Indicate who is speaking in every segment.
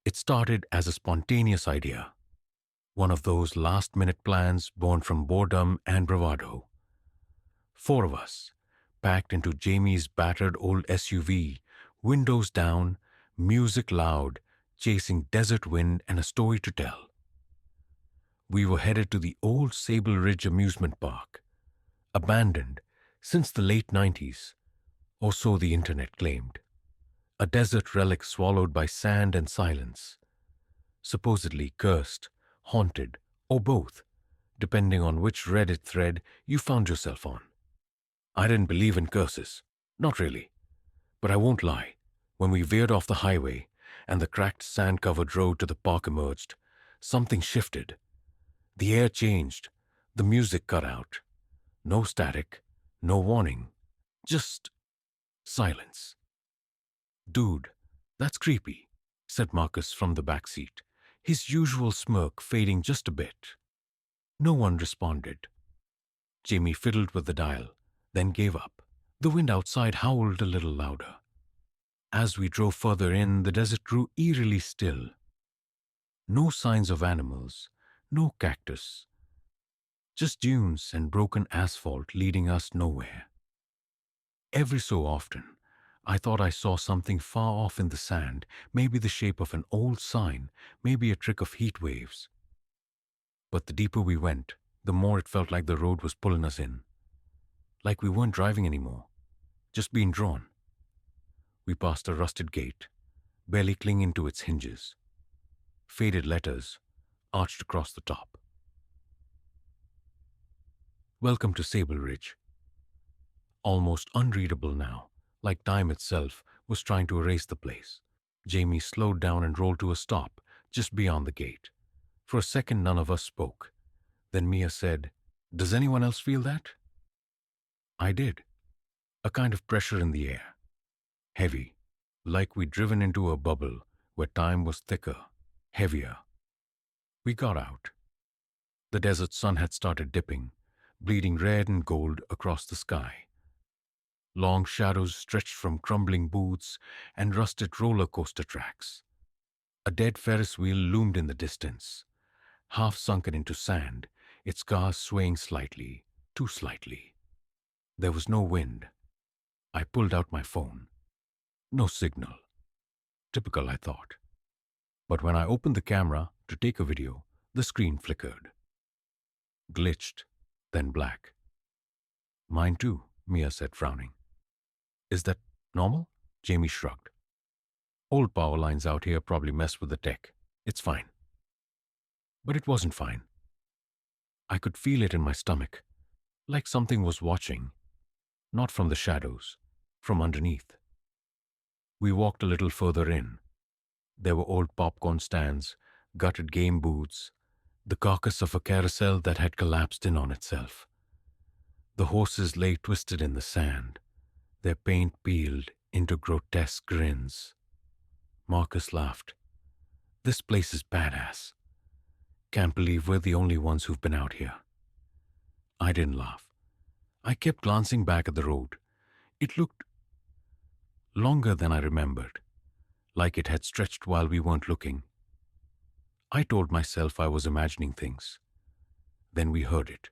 Speaker 1: It started as a spontaneous idea, one of those last-minute plans born from boredom and bravado. Four of us, packed into Jamie's battered old SUV, windows down, music loud, chasing desert wind and a story to tell. We were headed to the old Sable Ridge amusement park, abandoned since the late 90s, or so the internet claimed. A desert relic swallowed by sand and silence, supposedly cursed, haunted, or both, depending on which Reddit thread you found yourself on. I didn't believe in curses, not really, but I won't lie. When we veered off the highway and the cracked sand-covered road to the park emerged, something shifted. The air changed, the music cut out. No static, no warning, just silence. "Dude, that's creepy," said Marcus from the back seat, his usual smirk fading just a bit. No one responded. Jamie fiddled with the dial, then gave up. The wind outside howled a little louder. As we drove further in, the desert grew eerily still. No signs of animals, no cactus, just dunes and broken asphalt leading us nowhere. Every so often, I thought I saw something far off in the sand, maybe the shape of an old sign, maybe a trick of heat waves. But the deeper we went, the more it felt like the road was pulling us in. Like we weren't driving anymore, just being drawn. We passed a rusted gate, barely clinging to its hinges. Faded letters arched across the top. "Welcome to Sable Ridge." Almost unreadable now, like time itself was trying to erase the place. Jamie slowed down and rolled to a stop just beyond the gate. For a second, none of us spoke. Then Mia said, "Does anyone else feel that?" I did. A kind of pressure in the air. Heavy, like we'd driven into a bubble where time was thicker, heavier. We got out. The desert sun had started dipping, bleeding red and gold across the sky. Long shadows stretched from crumbling booths and rusted roller coaster tracks. A dead Ferris wheel loomed in the distance, half sunken into sand, its cars swaying slightly, too slightly. There was no wind. I pulled out my phone. No signal. Typical, I thought. But when I opened the camera to take a video, the screen flickered. Glitched, then black. "Mine too," Mia said, frowning. "Is that normal?" Jamie shrugged. "Old power lines out here probably mess with the tech. It's fine." But it wasn't fine. I could feel it in my stomach, like something was watching, not from the shadows, from underneath. We walked a little further in. There were old popcorn stands, gutted game booths, the carcass of a carousel that had collapsed in on itself. The horses lay twisted in the sand, their paint peeled into grotesque grins. Marcus laughed. "This place is badass. Can't believe we're the only ones who've been out here." I didn't laugh. I kept glancing back at the road. It looked longer than I remembered, like it had stretched while we weren't looking. I told myself I was imagining things. Then we heard it.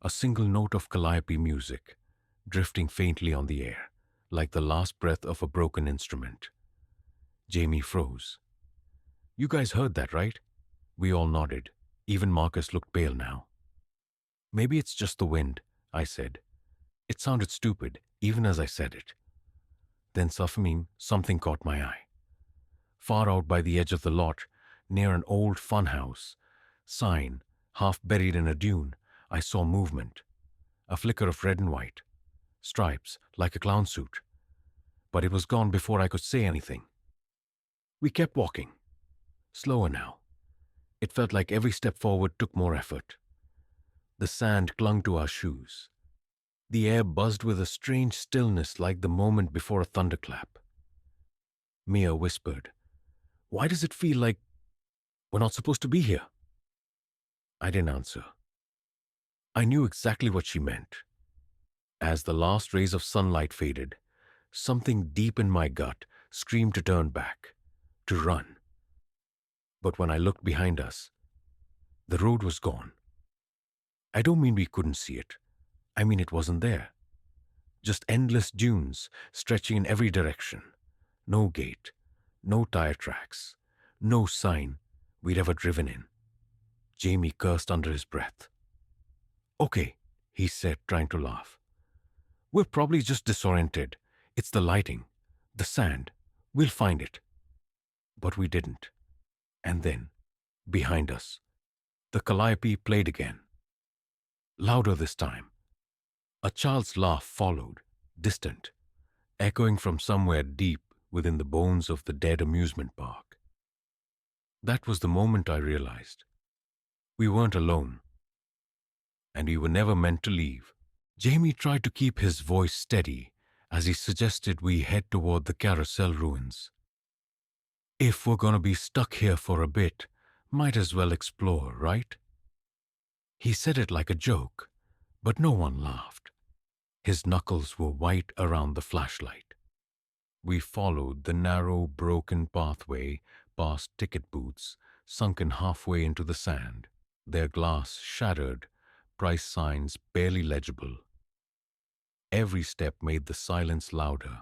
Speaker 1: A single note of calliope music, drifting faintly on the air, like the last breath of a broken instrument. Jamie froze. "You guys heard that, right?" We all nodded. Even Marcus looked pale now. "Maybe it's just the wind," I said. It sounded stupid, even as I said it. Then something caught my eye. Far out by the edge of the lot, near an old funhouse sign, half buried in a dune, I saw movement. A flicker of red and white. Stripes, like a clown suit. But it was gone before I could say anything. We kept walking. Slower now. It felt like every step forward took more effort. The sand clung to our shoes. The air buzzed with a strange stillness like the moment before a thunderclap. Mia whispered, "Why does it feel like we're not supposed to be here?" I didn't answer. I knew exactly what she meant. As the last rays of sunlight faded, something deep in my gut screamed to turn back, to run. But when I looked behind us, the road was gone. I don't mean we couldn't see it. I mean it wasn't there. Just endless dunes stretching in every direction. No gate, no tire tracks, no sign we'd ever driven in. Jamie cursed under his breath. Okay, he said, trying to laugh. We're probably just disoriented. It's the lighting, the sand. We'll find it. But we didn't. And then, behind us, the calliope played again. Louder this time. A child's laugh followed, distant, echoing from somewhere deep within the bones of the dead amusement park. That was the moment I realized we weren't alone, and we were never meant to leave. Jamie tried to keep his voice steady as he suggested we head toward the carousel ruins. If we're gonna be stuck here for a bit, might as well explore, right? He said it like a joke, but no one laughed. His knuckles were white around the flashlight. We followed the narrow, broken pathway past ticket booths, sunken halfway into the sand, their glass shattered, price signs barely legible. Every step made the silence louder.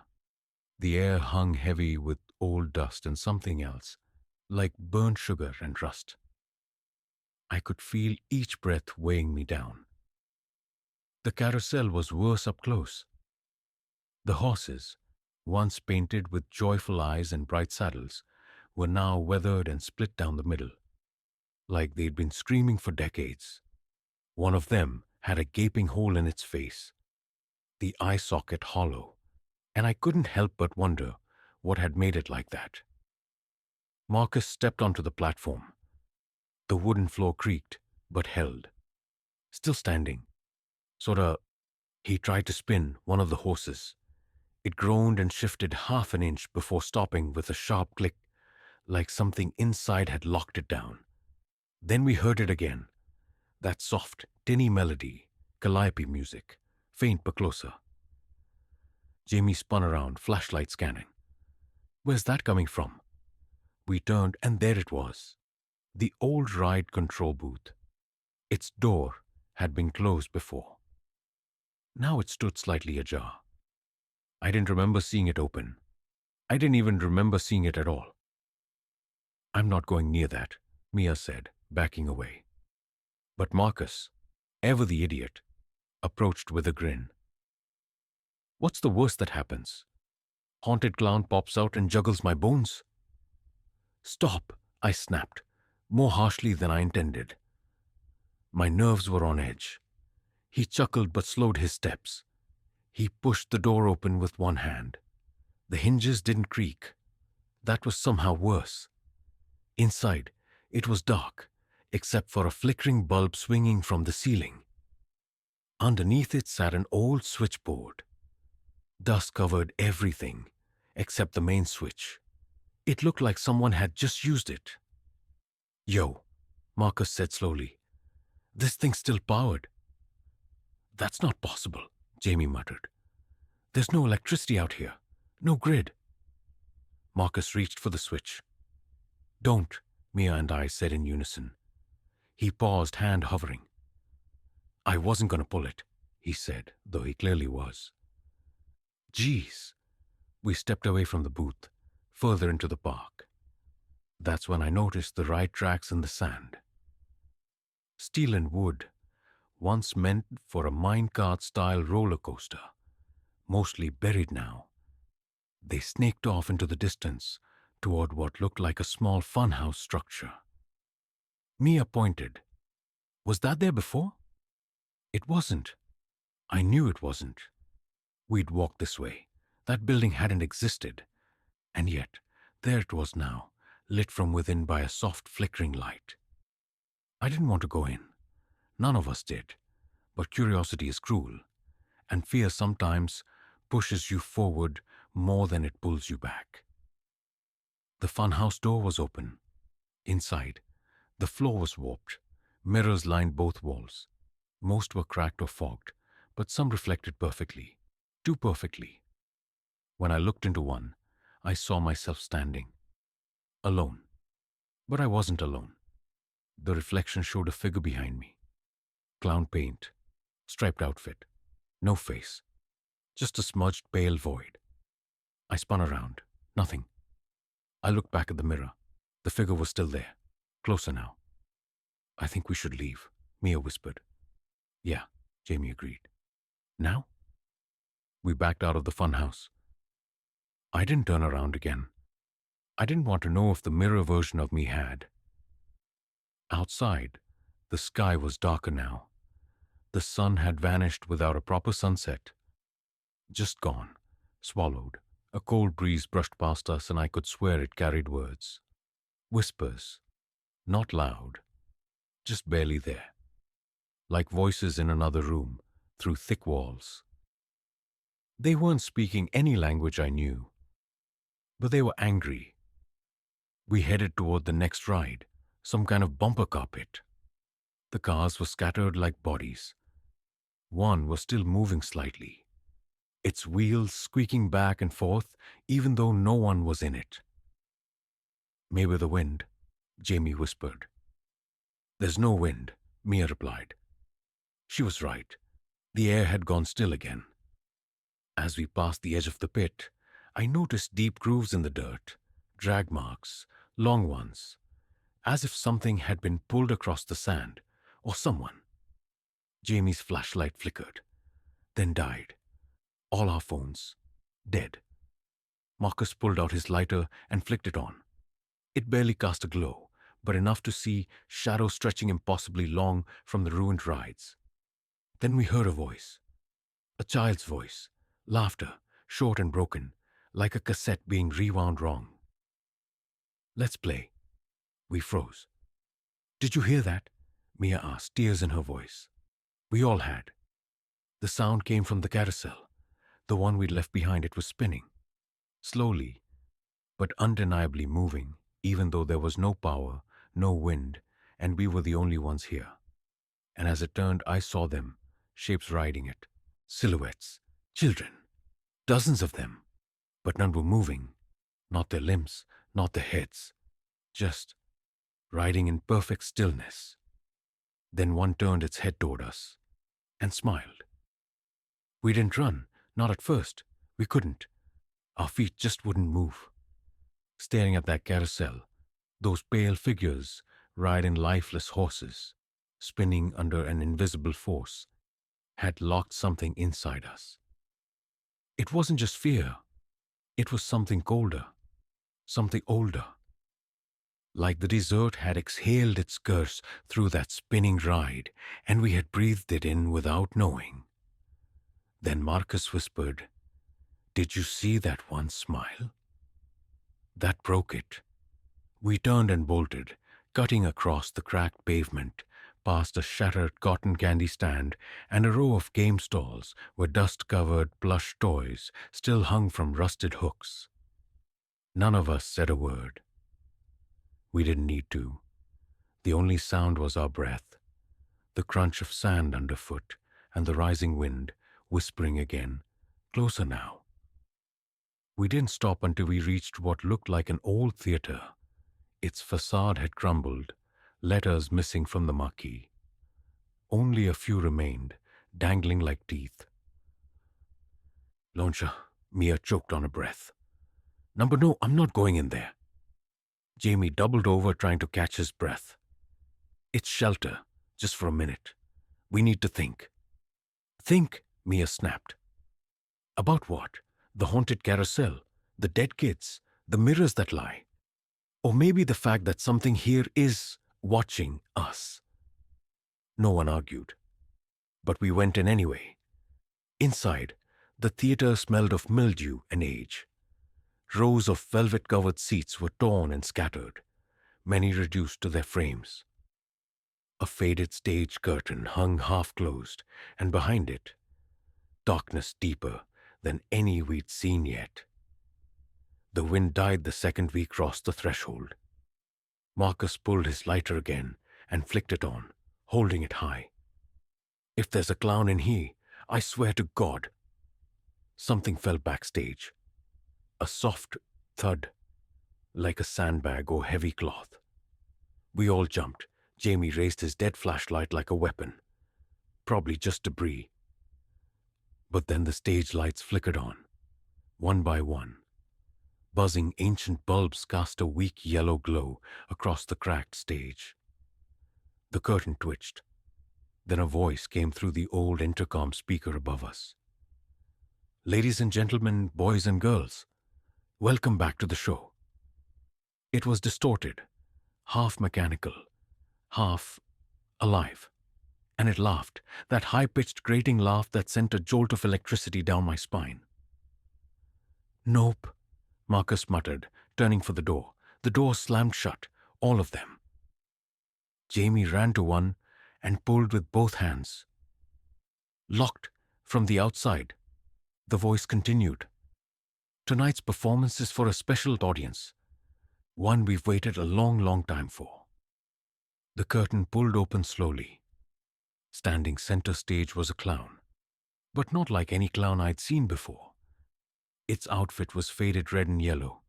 Speaker 1: The air hung heavy with old dust and something else, like burnt sugar and rust. I could feel each breath weighing me down. The carousel was worse up close. The horses, once painted with joyful eyes and bright saddles, were now weathered and split down the middle, like they'd been screaming for decades. One of them had a gaping hole in its face, the eye socket hollow, and I couldn't help but wonder what had made it like that. Marcus stepped onto the platform. The wooden floor creaked, but held. Still standing. He tried to spin one of the horses. It groaned and shifted half an inch before stopping with a sharp click, like something inside had locked it down. Then we heard it again. That soft, tinny melody, calliope music, faint but closer. Jamie spun around, flashlight scanning. Where's that coming from? We turned, and there it was. The old ride control booth. Its door had been closed before. Now it stood slightly ajar. I didn't remember seeing it open. I didn't even remember seeing it at all. I'm not going near that, Mia said, backing away. But Marcus, ever the idiot, approached with a grin. What's the worst that happens? Haunted clown pops out and juggles my bones? Stop, I snapped, more harshly than I intended. My nerves were on edge. He chuckled but slowed his steps. He pushed the door open with one hand. The hinges didn't creak. That was somehow worse. Inside, it was dark, except for a flickering bulb swinging from the ceiling. Underneath it sat an old switchboard. Dust covered everything, except the main switch. It looked like someone had just used it. Yo, Marcus said slowly. This thing's still powered. That's not possible, Jamie muttered. There's no electricity out here. No grid. Marcus reached for the switch. Don't, Mia and I said in unison. He paused, hand hovering. I wasn't going to pull it, he said, though he clearly was. Geez. We stepped away from the booth, further into the park. That's when I noticed the ride tracks in the sand. Steel and wood, once meant for a minecart-style roller coaster, mostly buried now. They snaked off into the distance toward what looked like a small funhouse structure. Mia pointed. Was that there before? It wasn't. I knew it wasn't. We'd walked this way. That building hadn't existed. And yet, there it was now, lit from within by a soft flickering light. I didn't want to go in. None of us did. But curiosity is cruel, and fear sometimes pushes you forward more than it pulls you back. The funhouse door was open. Inside, the floor was warped. Mirrors lined both walls. Most were cracked or fogged, but some reflected perfectly. Too perfectly. When I looked into one, I saw myself standing. Alone. But I wasn't alone. The reflection showed a figure behind me. Clown paint, striped outfit, no face, just a smudged pale void. I spun around. Nothing. I looked back at the mirror. The figure was still there, closer now. I think we should leave, Mia whispered. Yeah, Jamie agreed. Now? We backed out of the funhouse. I didn't turn around again. I didn't want to know if the mirror version of me had. Outside, the sky was darker now. The sun had vanished without a proper sunset. Just gone, swallowed. A cold breeze brushed past us, and I could swear it carried words. Whispers. Not loud. Just barely there. Like voices in another room, through thick walls. They weren't speaking any language I knew, but they were angry. We headed toward the next ride, some kind of bumper car pit. The cars were scattered like bodies. One was still moving slightly, its wheels squeaking back and forth even though no one was in it. Maybe the wind, Jamie whispered. There's no wind, Mia replied. She was right. The air had gone still again. As we passed the edge of the pit, I noticed deep grooves in the dirt, drag marks, long ones, as if something had been pulled across the sand, or someone. Jamie's flashlight flickered, then died. All our phones, dead. Marcus pulled out his lighter and flicked it on. It barely cast a glow, but enough to see shadows stretching impossibly long from the ruined rides. Then we heard a voice. A child's voice. Laughter, short and broken, like a cassette being rewound wrong. Let's play. We froze. Did you hear that? Mia asked, tears in her voice. We all had. The sound came from the carousel. The one we'd left behind. It was spinning. Slowly, but undeniably moving, even though there was no power, no wind, and we were the only ones here. And as it turned, I saw them, shapes riding it, silhouettes, children, dozens of them, but none were moving, not their limbs, not their heads, just riding in perfect stillness. Then one turned its head toward us and smiled. We didn't run, not at first. We couldn't. Our feet just wouldn't move. Staring at that carousel, those pale figures riding lifeless horses, spinning under an invisible force, had locked something inside us. It wasn't just fear. It was something colder, something older. Like the desert had exhaled its curse through that spinning ride, and we had breathed it in without knowing. Then Marcus whispered, "Did you see that one smile?" That broke it. We turned and bolted, cutting across the cracked pavement, past a shattered cotton candy stand and a row of game stalls where dust-covered plush toys still hung from rusted hooks. None of us said a word. We didn't need to. The only sound was our breath, the crunch of sand underfoot, and the rising wind, whispering again, closer now. We didn't stop until we reached what looked like an old theater. Its facade had crumbled, letters missing from the marquee. Only a few remained, dangling like teeth. Launcher, Mia choked on a breath. No, I'm not going in there. Jamie doubled over trying to catch his breath. It's shelter, just for a minute. We need to think. Think, Mia snapped. About what? The haunted carousel, the dead kids, the mirrors that lie. Or maybe the fact that something here is watching us. No one argued. But we went in anyway. Inside, the theater smelled of mildew and age. Rows of velvet-covered seats were torn and scattered, many reduced to their frames. A faded stage curtain hung half-closed, and behind it, darkness deeper than any we'd seen yet. The wind died the second we crossed the threshold. Marcus pulled his lighter again and flicked it on, holding it high. If there's a clown in here, I swear to God. Something fell backstage. A soft thud, like a sandbag or heavy cloth. We all jumped. Jamie raised his dead flashlight like a weapon. Probably just debris. But then the stage lights flickered on, one by one. Buzzing ancient bulbs cast a weak yellow glow across the cracked stage. The curtain twitched. Then a voice came through the old intercom speaker above us. "Ladies and gentlemen, boys and girls, welcome back to the show." It was distorted, half mechanical, half alive. And it laughed, that high-pitched grating laugh that sent a jolt of electricity down my spine. "Nope," Marcus muttered, turning for the door. The door slammed shut, all of them. Jamie ran to one and pulled with both hands. "Locked from the outside." The voice continued. "Tonight's performance is for a special audience, one we've waited a long, long time for." The curtain pulled open slowly. Standing center stage was a clown, but not like any clown I'd seen before. Its outfit was faded red and yellow,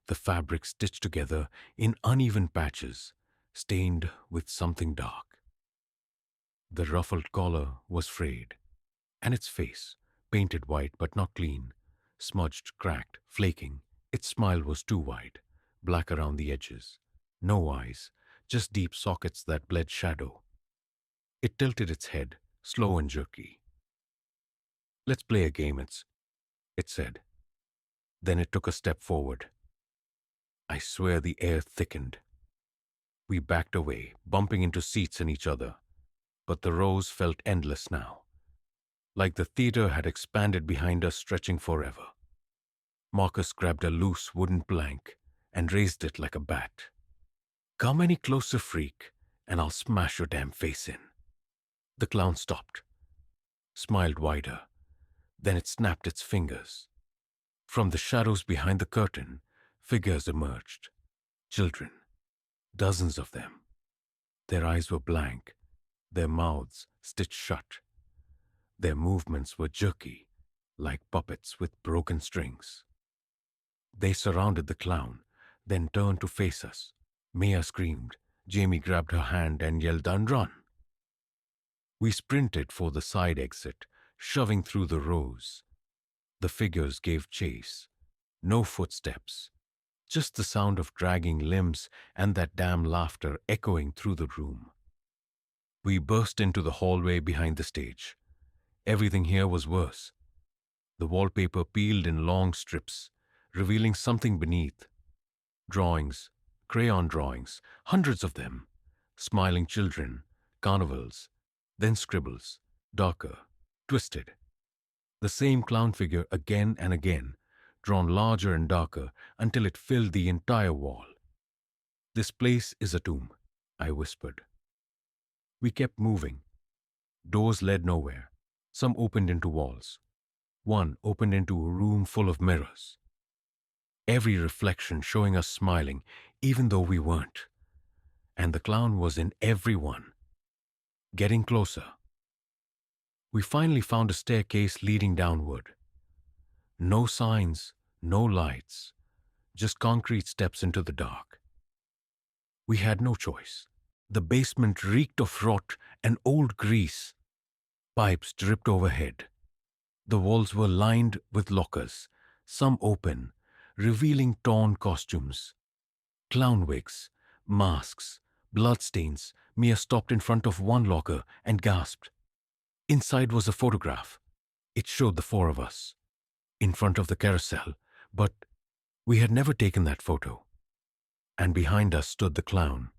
Speaker 1: the fabric stitched together in uneven patches, stained with something dark. The ruffled collar was frayed, and its face, painted white but not clean, smudged, cracked, flaking. Its smile was too wide, black around the edges. No eyes, just deep sockets that bled shadow. It tilted its head, slow and jerky. "Let's play a game, it said. Then it took a step forward. I swear the air thickened. We backed away, bumping into seats and each other. But the rows felt endless now, like the theater had expanded behind us, stretching forever. Marcus grabbed a loose wooden plank and raised it like a bat. "Come any closer, freak, and I'll smash your damn face in." The clown stopped, smiled wider. Then it snapped its fingers. From the shadows behind the curtain, figures emerged. Children, dozens of them. Their eyes were blank, their mouths stitched shut. Their movements were jerky, like puppets with broken strings. They surrounded the clown, then turned to face us. Mia screamed. Jamie grabbed her hand and yelled, "Done, run!" We sprinted for the side exit, shoving through the rows. The figures gave chase. No footsteps, just the sound of dragging limbs and that damn laughter echoing through the room. We burst into the hallway behind the stage. Everything here was worse. The wallpaper peeled in long strips, revealing something beneath. Drawings, crayon drawings, hundreds of them. Smiling children, carnivals, then scribbles, darker, twisted. The same clown figure again and again, drawn larger and darker until it filled the entire wall. "This place is a tomb," I whispered. We kept moving. Doors led nowhere. Some opened into walls. One opened into a room full of mirrors. Every reflection showing us smiling, even though we weren't. And the clown was in every one. Getting closer. We finally found a staircase leading downward. No signs, no lights, just concrete steps into the dark. We had no choice. The basement reeked of rot and old grease. Pipes dripped overhead. The walls were lined with lockers, some open, revealing torn costumes. Clown wigs, masks, bloodstains. Mia stopped in front of one locker and gasped. Inside was a photograph. It showed the four of us, in front of the carousel, but we had never taken that photo. And behind us stood the clown,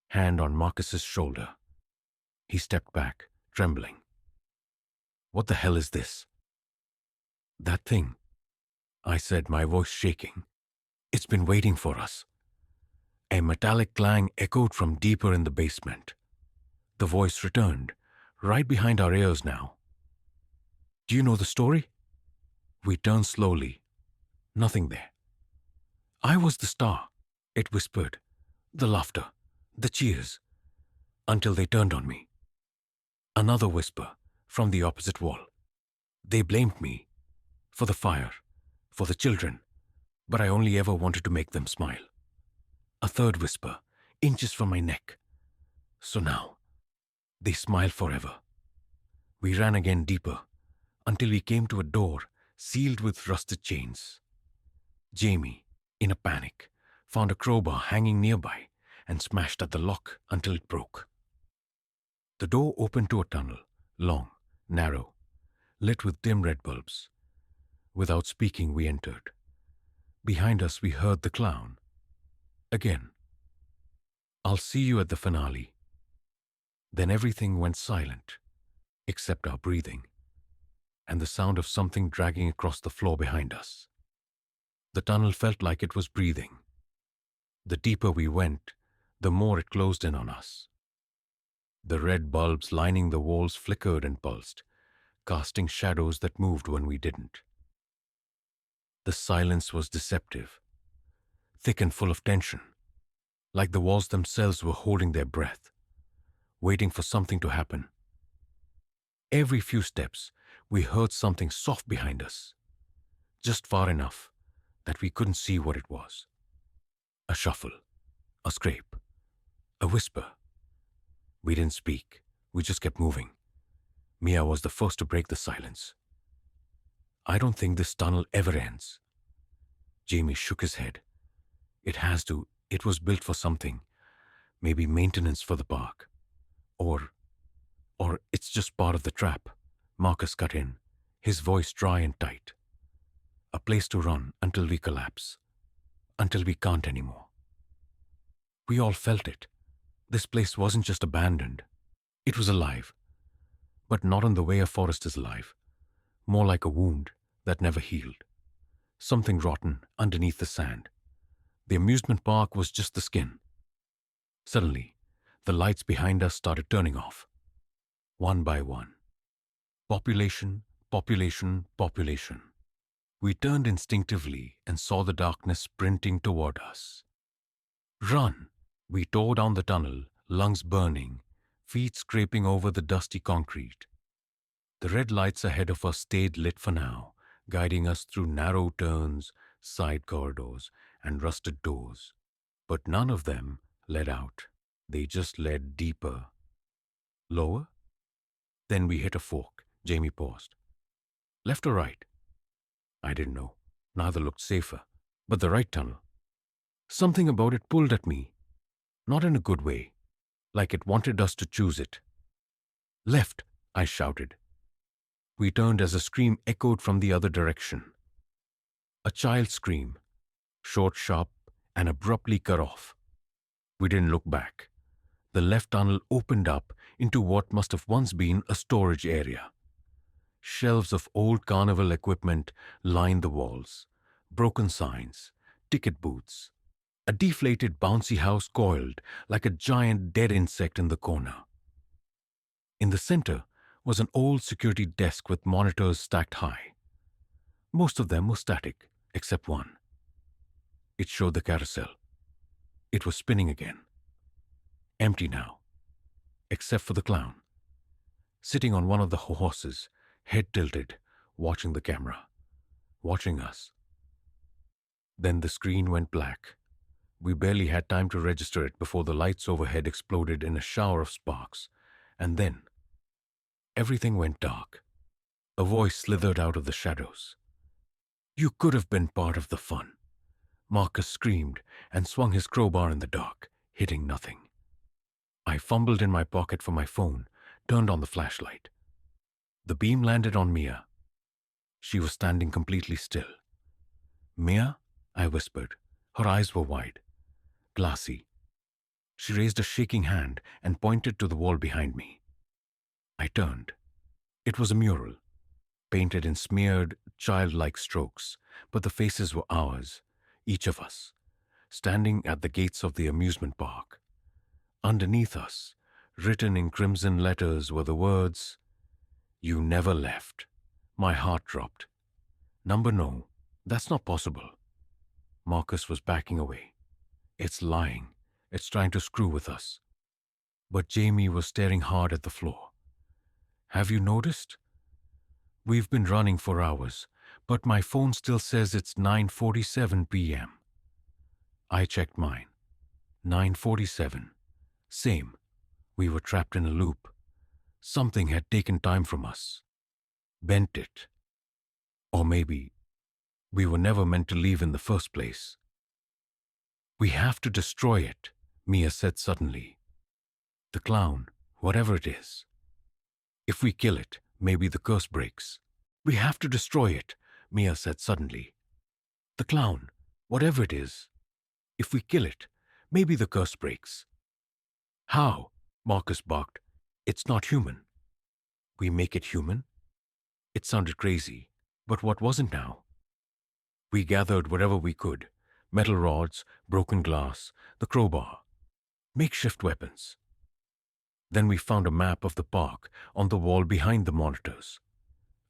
Speaker 1: hand on Marcus's shoulder. He stepped back, trembling. "What the hell is this?" "That thing," I said, my voice shaking. "It's been waiting for us." A metallic clang echoed from deeper in the basement. The voice returned, right behind our ears now. "Do you know the story?" We turned slowly. Nothing there. "I was the star," it whispered. "The laughter, the cheers," until they turned on me. Another whisper from the opposite wall. "They blamed me for the fire, for the children, but I only ever wanted to make them smile." A third whisper, inches from my neck. So now, they smile forever. We ran again deeper, until we came to a door sealed with rusted chains. Jamie, in a panic, found a crowbar hanging nearby and smashed at the lock until it broke. The door opened to a tunnel, long, narrow, lit with dim red bulbs. Without speaking, we entered. Behind us, we heard the clown. Again. "I'll see you at the finale." Then everything went silent, except our breathing, and the sound of something dragging across the floor behind us. The tunnel felt like it was breathing. The deeper we went, the more it closed in on us. The red bulbs lining the walls flickered and pulsed, casting shadows that moved when we didn't. The silence was deceptive, thick and full of tension, like the walls themselves were holding their breath, waiting for something to happen. Every few steps, we heard something soft behind us, just far enough that we couldn't see what it was. A shuffle, a scrape, a whisper. We didn't speak, we just kept moving. Mia was the first to break the silence. "I don't think this tunnel ever ends." Jamie shook his head. "It has to. It was built for something. Maybe maintenance for the park. Or it's just part of the trap." Marcus cut in, his voice dry and tight. "A place to run until we collapse. Until we can't anymore." We all felt it. This place wasn't just abandoned. It was alive. But not in the way a forest is alive. More like a wound that never healed. Something rotten underneath the sand. The amusement park was just the skin. Suddenly, the lights behind us started turning off. One by one. Population, population, population. We turned instinctively and saw the darkness sprinting toward us. "Run!" We tore down the tunnel, lungs burning, feet scraping over the dusty concrete. The red lights ahead of us stayed lit for now, guiding us through narrow turns, side corridors, and rusted doors. But none of them led out. They just led deeper. Lower? Then we hit a fork. Jamie paused. "Left or right?" I didn't know. Neither looked safer. But the right tunnel. Something about it pulled at me. Not in a good way. Like it wanted us to choose it. "Left!" I shouted. We turned as a scream echoed from the other direction. A child's scream. Short, sharp, and abruptly cut off. We didn't look back. The left tunnel opened up into what must have once been a storage area. Shelves of old carnival equipment lined the walls. Broken signs, ticket booths. A deflated bouncy house coiled like a giant dead insect in the corner. In the center was an old security desk with monitors stacked high. Most of them were static, except one. It showed the carousel. It was spinning again. Empty now, except for the clown, sitting on one of the horses, head tilted, watching the camera, watching us. Then the screen went black. We barely had time to register it before the lights overhead exploded in a shower of sparks. And then, everything went dark. A voice slithered out of the shadows. "You could have been part of the fun." Marcus screamed and swung his crowbar in the dark, hitting nothing. I fumbled in my pocket for my phone, turned on the flashlight. The beam landed on Mia. She was standing completely still. "Mia?" I whispered. Her eyes were wide, glassy. She raised a shaking hand and pointed to the wall behind me. I turned. It was a mural, painted in smeared, childlike strokes, but the faces were ours, each of us, standing at the gates of the amusement park. Underneath us, written in crimson letters, were the words, "You never left." My heart dropped. "Number no, that's not possible." Marcus was backing away. "It's lying. It's trying to screw with us." But Jamie was staring hard at the floor. "Have you noticed? We've been running for hours, but my phone still says it's 9:47 p.m. I checked mine. 9:47. Same. We were trapped in a loop. Something had taken time from us. Bent it. Or maybe we were never meant to leave in the first place. We have to destroy it, Mia said suddenly. The clown, whatever it is. If we kill it, maybe the curse breaks. We have to destroy it, Mia said suddenly. The clown, whatever it is. If we kill it, maybe the curse breaks. How? Marcus barked. It's not human. We make it human? It sounded crazy, but what wasn't now? We gathered wherever we could. Metal rods, broken glass, the crowbar. Makeshift weapons. Then we found a map of the park on the wall behind the monitors.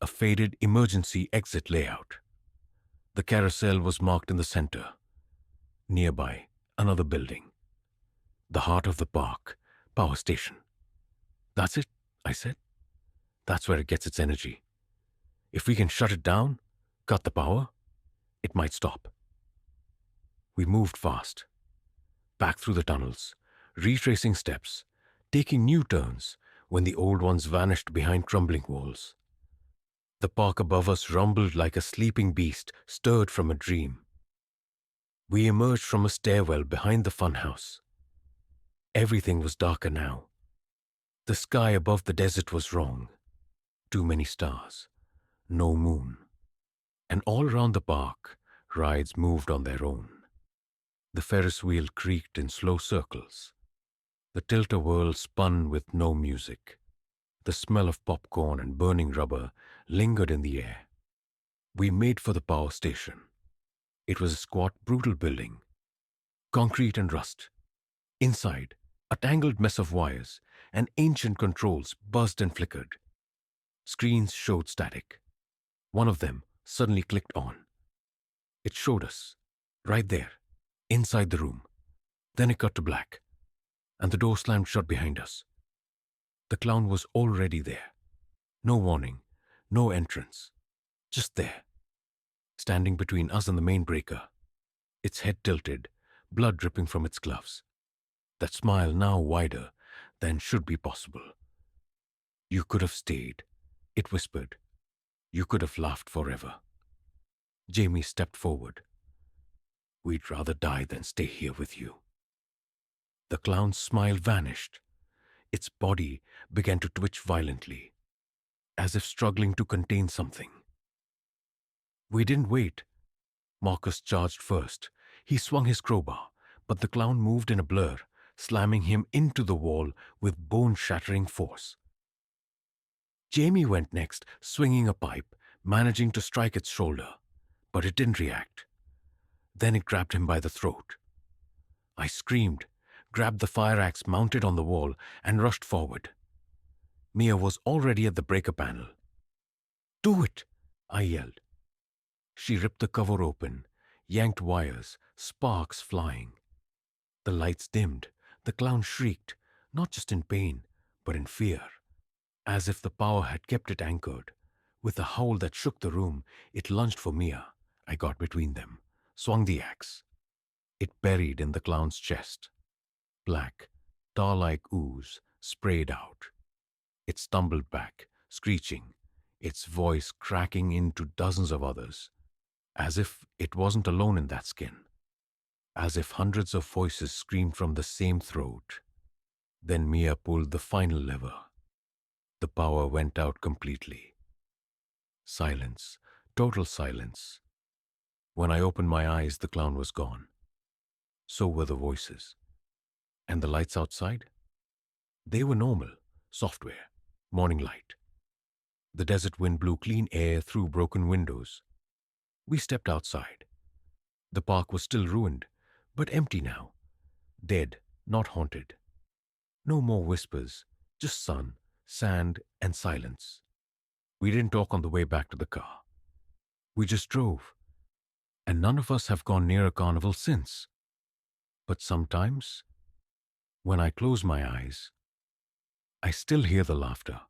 Speaker 1: A faded emergency exit layout. The carousel was marked in the center. Nearby, another building. The heart of the park, power station. That's it, I said. That's where it gets its energy. If we can shut it down, cut the power, it might stop. We moved fast. Back through the tunnels, retracing steps, taking new turns when the old ones vanished behind crumbling walls. The park above us rumbled like a sleeping beast stirred from a dream. We emerged from a stairwell behind the funhouse. Everything was darker now. The sky above the desert was wrong. Too many stars. No moon. And all around the park, rides moved on their own. The Ferris wheel creaked in slow circles. The tilt-a-whirl spun with no music. The smell of popcorn and burning rubber lingered in the air. We made for the power station. It was a squat, brutal building. Concrete and rust. Inside, a tangled mess of wires and ancient controls buzzed and flickered. Screens showed static. One of them suddenly clicked on. It showed us, right there, inside the room. Then it cut to black, and the door slammed shut behind us. The clown was already there. No warning, no entrance. Just there, standing between us and the main breaker. Its head tilted, blood dripping from its gloves. That smile now wider than should be possible. You could have stayed, it whispered. You could have laughed forever. Jamie stepped forward. We'd rather die than stay here with you. The clown's smile vanished. Its body began to twitch violently, as if struggling to contain something. We didn't wait. Marcus charged first. He swung his crowbar, but the clown moved in a blur, slamming him into the wall with bone-shattering force. Jamie went next, swinging a pipe, managing to strike its shoulder, but it didn't react. Then it grabbed him by the throat. I screamed, grabbed the fire axe mounted on the wall, and rushed forward. Mia was already at the breaker panel. Do it, I yelled. She ripped the cover open, yanked wires, sparks flying. The lights dimmed. The clown shrieked, not just in pain, but in fear. As if the power had kept it anchored. With a howl that shook the room, it lunged for Mia. I got between them, swung the axe. It buried in the clown's chest. Black, tar-like ooze sprayed out. It stumbled back, screeching, its voice cracking into dozens of others, as if it wasn't alone in that skin, as if hundreds of voices screamed from the same throat. Then Mia pulled the final lever. The power went out completely. Silence, total silence. When I opened my eyes, the clown was gone. So were the voices. And the lights outside? They were normal, software, morning light. The desert wind blew clean air through broken windows. We stepped outside. The park was still ruined, but empty now. Dead, not haunted. No more whispers, just sun, sand, and silence. We didn't talk on the way back to the car. We just drove. And none of us have gone near a carnival since. But sometimes, when I close my eyes, I still hear the laughter.